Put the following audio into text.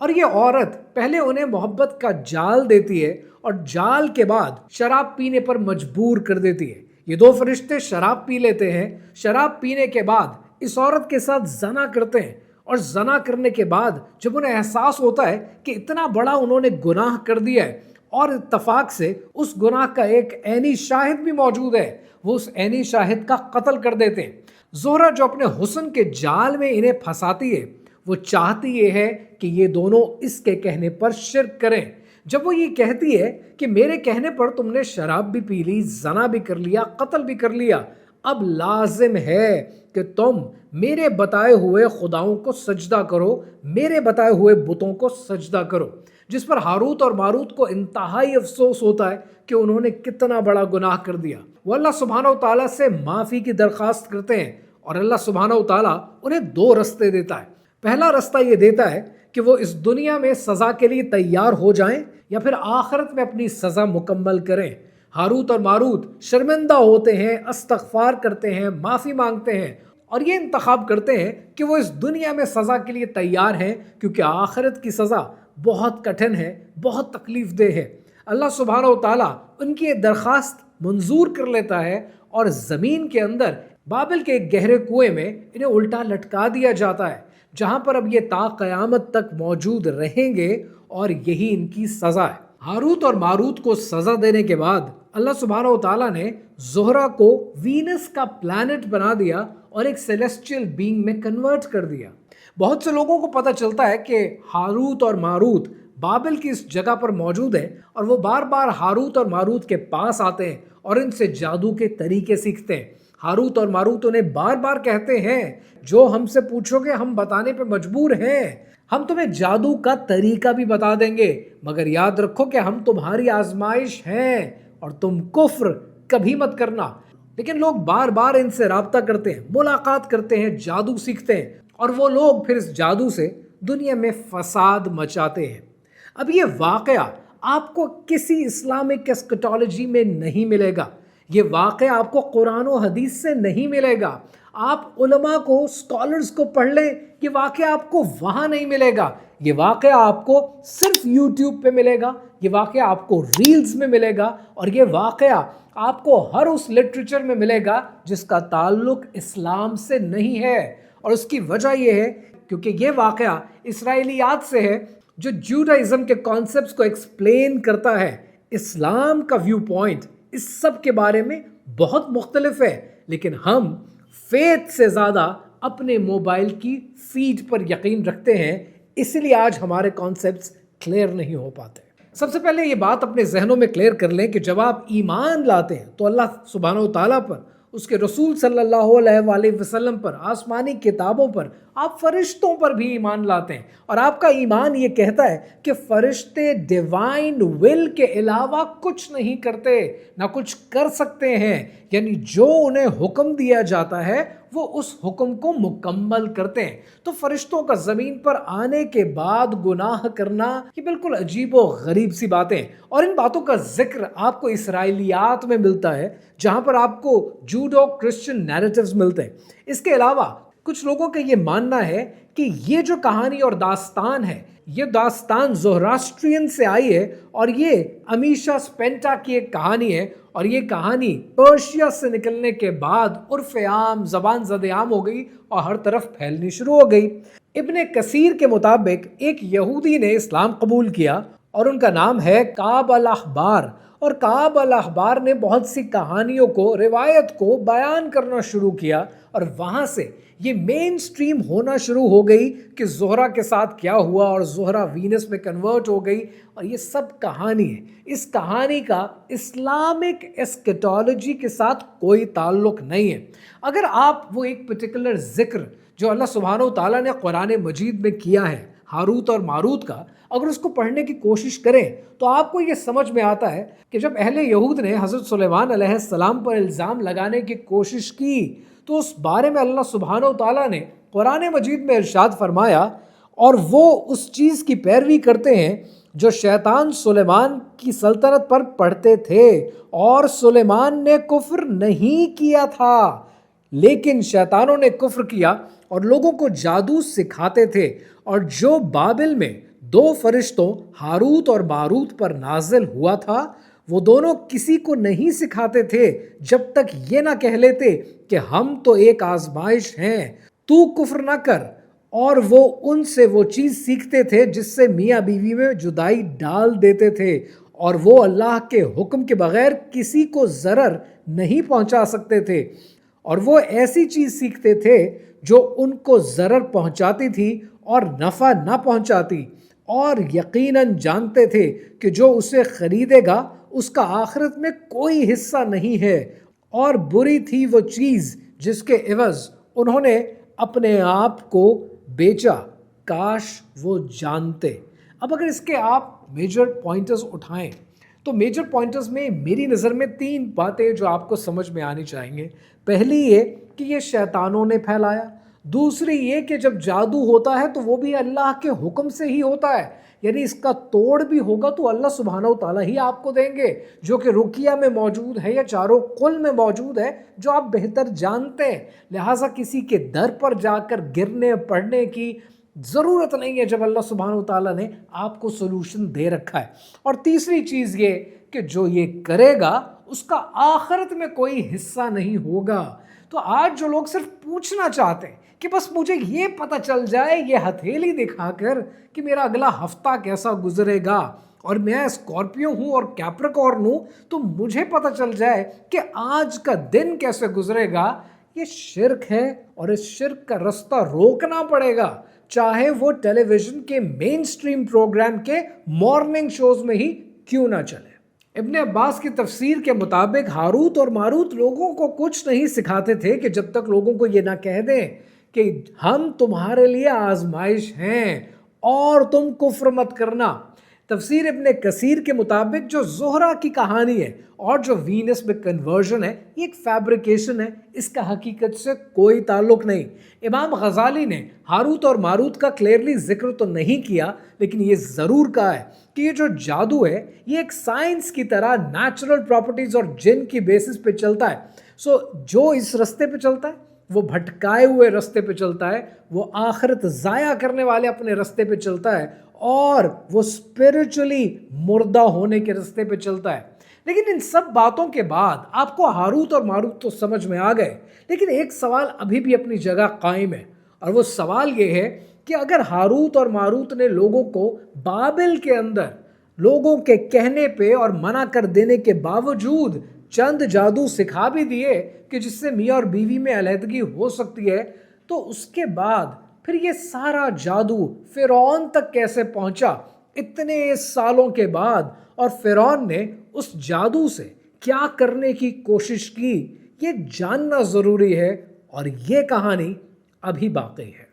اور یہ عورت پہلے انہیں محبت کا جال دیتی ہے اور جال کے بعد شراب پینے پر مجبور کر دیتی ہے۔ یہ دو فرشتے شراب پی لیتے ہیں، شراب پینے کے بعد اس عورت کے ساتھ زنا کرتے ہیں، اور زنا کرنے کے بعد جب انہیں احساس ہوتا ہے کہ اتنا بڑا انہوں نے گناہ کر دیا ہے، اور اتفاق سے اس گناہ کا ایک عینی شاہد بھی موجود ہے، وہ اس عینی شاہد کا قتل کر دیتے ہیں۔ زہرہ جو اپنے حسن کے جال میں انہیں پھنساتی ہے، وہ چاہتی یہ ہے کہ یہ دونوں اس کے کہنے پر شرک کریں۔ جب وہ یہ کہتی ہے کہ میرے کہنے پر تم نے شراب بھی پی لی، زنا بھی کر لیا، قتل بھی کر لیا، اب لازم ہے کہ تم میرے بتائے ہوئے خداؤں کو سجدہ کرو، میرے بتائے ہوئے بتوں کو سجدہ کرو، جس پر ہاروت اور ماروت کو انتہائی افسوس ہوتا ہے کہ انہوں نے کتنا بڑا گناہ کر دیا۔ وہ اللہ سبحانہ و تعالیٰ سے معافی کی درخواست کرتے ہیں، اور اللہ سبحانہ و تعالیٰ انہیں دو رستے دیتا ہے۔ پہلا رستہ یہ دیتا ہے کہ وہ اس دنیا میں سزا کے لیے تیار ہو جائیں یا پھر آخرت میں اپنی سزا مکمل کریں۔ ہاروت اور ماروت شرمندہ ہوتے ہیں، استغفار کرتے ہیں، معافی مانگتے ہیں، اور یہ انتخاب کرتے ہیں کہ وہ اس دنیا میں سزا کے لیے تیار ہیں، کیونکہ آخرت کی سزا بہت کٹھن ہے، بہت تکلیف دہ ہے۔ اللہ سبحانہ و تعالیٰ ان کی یہ درخواست منظور کر لیتا ہے، اور زمین کے اندر بابل کے ایک گہرے کنویں میں انہیں الٹا لٹکا دیا جاتا ہے، جہاں پر اب یہ تا قیامت تک موجود رہیں گے، اور یہی ان کی سزا ہے۔ ہاروت اور ماروت کو سزا دینے کے بعد اللہ سبحانہ و تعالیٰ نے زہرہ کو وینس کا پلانٹ بنا دیا اور ایک سیلیسٹیل بینگ میں کنورٹ کر دیا۔ بہت سے لوگوں کو پتہ چلتا ہے کہ ہاروت اور ماروت بابل کی اس جگہ پر موجود ہیں، اور وہ بار بار ہاروت اور ماروت کے پاس آتے ہیں اور ان سے جادو کے طریقے سیکھتے ہیں۔ ہاروت اور ماروت انہیں بار بار کہتے ہیں جو ہم سے پوچھو گے ہم بتانے پہ مجبور ہیں، ہم تمہیں جادو کا طریقہ بھی بتا دیں گے، مگر یاد رکھو کہ ہم تمہاری آزمائش ہیں اور تم کفر کبھی مت کرنا۔ لیکن لوگ بار بار ان سے رابطہ کرتے ہیں، ملاقات کرتے ہیں، جادو سیکھتے ہیں، اور وہ لوگ پھر اس جادو سے دنیا میں فساد مچاتے ہیں۔ اب یہ واقعہ آپ کو کسی اسلامک ایسکیٹالوجی میں نہیں ملے گا، یہ واقعہ آپ کو قرآن و حدیث سے نہیں ملے گا۔ آپ علماء کو، اسکالرز کو پڑھ لیں، یہ واقعہ آپ کو وہاں نہیں ملے گا۔ یہ واقعہ آپ کو صرف یوٹیوب پہ ملے گا، یہ واقعہ آپ کو ریلز میں ملے گا، اور یہ واقعہ آپ کو ہر اس لٹریچر میں ملے گا جس کا تعلق اسلام سے نہیں ہے۔ اور اس کی وجہ یہ ہے کیونکہ یہ واقعہ اسرائیلیات سے ہے، جو جوڈائزم کے کانسیپٹس کو ایکسپلین کرتا ہے۔ اسلام کا ویو پوائنٹ اس سب کے بارے میں بہت مختلف ہے، لیکن ہم فیتھ سے زیادہ اپنے موبائل کی فیڈ پر یقین رکھتے ہیں، اس لیے آج ہمارے کانسیپٹس کلیئر نہیں ہو پاتے۔ سب سے پہلے یہ بات اپنے ذہنوں میں کلیئر کر لیں کہ جب آپ ایمان لاتے ہیں تو اللہ سبحانہ و تعالیٰ پر، اس کے رسول صلی اللہ علیہ وآلہ وسلم پر، آسمانی کتابوں پر، آپ فرشتوں پر بھی ایمان لاتے ہیں، اور آپ کا ایمان یہ کہتا ہے کہ فرشتے ڈیوائن ول کے علاوہ کچھ نہیں کرتے، نہ کچھ کر سکتے ہیں، یعنی جو انہیں حکم دیا جاتا ہے وہ اس حکم کو مکمل کرتے ہیں۔ تو فرشتوں کا زمین پر آنے کے بعد گناہ کرنا یہ بالکل عجیب و غریب سی باتیں، اور ان باتوں کا ذکر آپ کو اسرائیلیات میں ملتا ہے، جہاں پر آپ کو جوڈو کرسچن نیریٹیوز ملتے ہیں۔ اس کے علاوہ کچھ لوگوں کا یہ ماننا ہے کہ یہ جو کہانی اور داستان ہے، یہ داستان زوہراسٹرین سے آئی ہے، اور یہ امیشا سپینٹا کی ایک کہانی ہے، اور یہ کہانی پرشیا سے نکلنے کے بعد عرف عام، زبان زد عام ہو گئی اور ہر طرف پھیلنی شروع ہو گئی۔ ابن کثیر کے مطابق ایک یہودی نے اسلام قبول کیا، اور ان کا نام ہے کعب الاحبار، اور کعب الاحبار نے بہت سی کہانیوں کو، روایت کو بیان کرنا شروع کیا، اور وہاں سے یہ مین سٹریم ہونا شروع ہو گئی کہ زہرہ کے ساتھ کیا ہوا، اور زہرہ وینس میں کنورٹ ہو گئی، اور یہ سب کہانی ہے۔ اس کہانی کا اسلامک ایسکیٹالوجی کے ساتھ کوئی تعلق نہیں ہے۔ اگر آپ وہ ایک پرٹیکولر ذکر جو اللہ سبحانہ و تعالیٰ نے قرآن مجید میں کیا ہے ہاروت اور ماروت کا، اگر اس کو پڑھنے کی کوشش کریں تو آپ کو یہ سمجھ میں آتا ہے کہ جب اہل یہود نے حضرت سلیمان علیہ السلام پر الزام لگانے کی کوشش کی تو اس بارے میں اللہ سبحانہ و تعالیٰ نے قرآن مجید میں ارشاد فرمایا، اور وہ اس چیز کی پیروی کرتے ہیں جو شیطان سلیمان کی سلطنت پر پڑھتے تھے، اور سلیمان نے کفر نہیں کیا تھا، لیکن شیطانوں نے کفر کیا اور لوگوں کو جادو سکھاتے تھے، اور جو بابل میں دو فرشتوں ہاروت اور ماروت پر نازل ہوا تھا. وہ دونوں کسی کو نہیں سکھاتے تھے جب تک یہ نہ کہہ لیتے کہ ہم تو ایک آزمائش ہیں, تو کفر نہ کر. اور وہ ان سے وہ چیز سیکھتے تھے جس سے میاں بیوی میں جدائی ڈال دیتے تھے, اور وہ اللہ کے حکم کے بغیر کسی کو ضرر نہیں پہنچا سکتے تھے. اور وہ ایسی چیز سیکھتے تھے جو ان کو ضرر پہنچاتی تھی اور نفع نہ پہنچاتی, اور یقیناً جانتے تھے کہ جو اسے خریدے گا اس کا آخرت میں کوئی حصہ نہیں ہے, اور بری تھی وہ چیز جس کے عوض انہوں نے اپنے آپ کو بیچا, کاش وہ جانتے. اب اگر اس کے آپ میجر پوائنٹرز اٹھائیں تو میجر پوائنٹرز میں میری نظر میں 3 باتیں جو آپ کو سمجھ میں آنی چاہیے. پہلی یہ کہ یہ شیطانوں نے پھیلایا. دوسری یہ کہ جب جادو ہوتا ہے تو وہ بھی اللہ کے حکم سے ہی ہوتا ہے, یعنی اس کا توڑ بھی ہوگا تو اللہ سبحانہ و تعالیٰ ہی آپ کو دیں گے, جو کہ رقیہ میں موجود ہے یا چاروں قل میں موجود ہے, جو آپ بہتر جانتے ہیں. لہٰذا کسی کے در پر جا کر گرنے پڑنے کی ضرورت نہیں ہے جب اللہ سبحانہ و تعالیٰ نے آپ کو سولوشن دے رکھا ہے. اور تیسری چیز یہ کہ جو یہ کرے گا اس کا آخرت میں کوئی حصہ نہیں ہوگا. تو آج جو لوگ صرف پوچھنا چاہتے ہیں کہ بس مجھے یہ پتہ چل جائے یہ ہتھیلی دکھا کر کہ میرا اگلا ہفتہ کیسا گزرے گا, اور میں اسکارپیو ہوں اور کیپریکارن ہوں تو مجھے پتہ چل جائے کہ آج کا دن کیسے گزرے گا, یہ شرک ہے. اور اس شرک کا رستہ روکنا پڑے گا, چاہے وہ ٹیلی ویژن کے مین سٹریم پروگرام کے مارننگ شوز میں ہی کیوں نہ چلے. ابن عباس کی تفسیر کے مطابق ہاروت اور ماروت لوگوں کو کچھ نہیں سکھاتے تھے کہ جب تک لوگوں کو یہ نہ کہہ دیں کہ ہم تمہارے لیے آزمائش ہیں اور تم کفر مت کرنا. تفسیر ابن کثیر کے مطابق جو زہرہ کی کہانی ہے اور جو وینس میں کنورژن ہے یہ ایک فیبریکیشن ہے, اس کا حقیقت سے کوئی تعلق نہیں. امام غزالی نے ہاروت اور ماروت کا کلیئرلی ذکر تو نہیں کیا, لیکن یہ ضرور کہا ہے کہ یہ جو جادو ہے یہ ایک سائنس کی طرح نیچرل پراپرٹیز اور جن کی بیسس پہ چلتا ہے. سو جو اس رستے پہ چلتا ہے وہ بھٹکائے ہوئے رستے پہ چلتا ہے, وہ آخرت ضائع کرنے والے اپنے رستے پہ چلتا ہے, اور وہ اسپرچولی مردہ ہونے کے رستے پہ چلتا ہے. لیکن ان سب باتوں کے بعد آپ کو ہاروت اور ماروت تو سمجھ میں آ گئے, لیکن ایک سوال ابھی بھی اپنی جگہ قائم ہے, اور وہ سوال یہ ہے کہ اگر ہاروت اور ماروت نے لوگوں کو بابل کے اندر لوگوں کے کہنے پہ اور منع کر دینے کے باوجود چند جادو سکھا بھی دیے کہ جس سے میاں اور بیوی میں علیحدگی ہو سکتی ہے, تو اس کے بعد پھر یہ سارا جادو فرعون تک کیسے پہنچا اتنے سالوں کے بعد, اور فرعون نے اس جادو سے کیا کرنے کی کوشش کی, یہ جاننا ضروری ہے, اور یہ کہانی ابھی باقی ہے.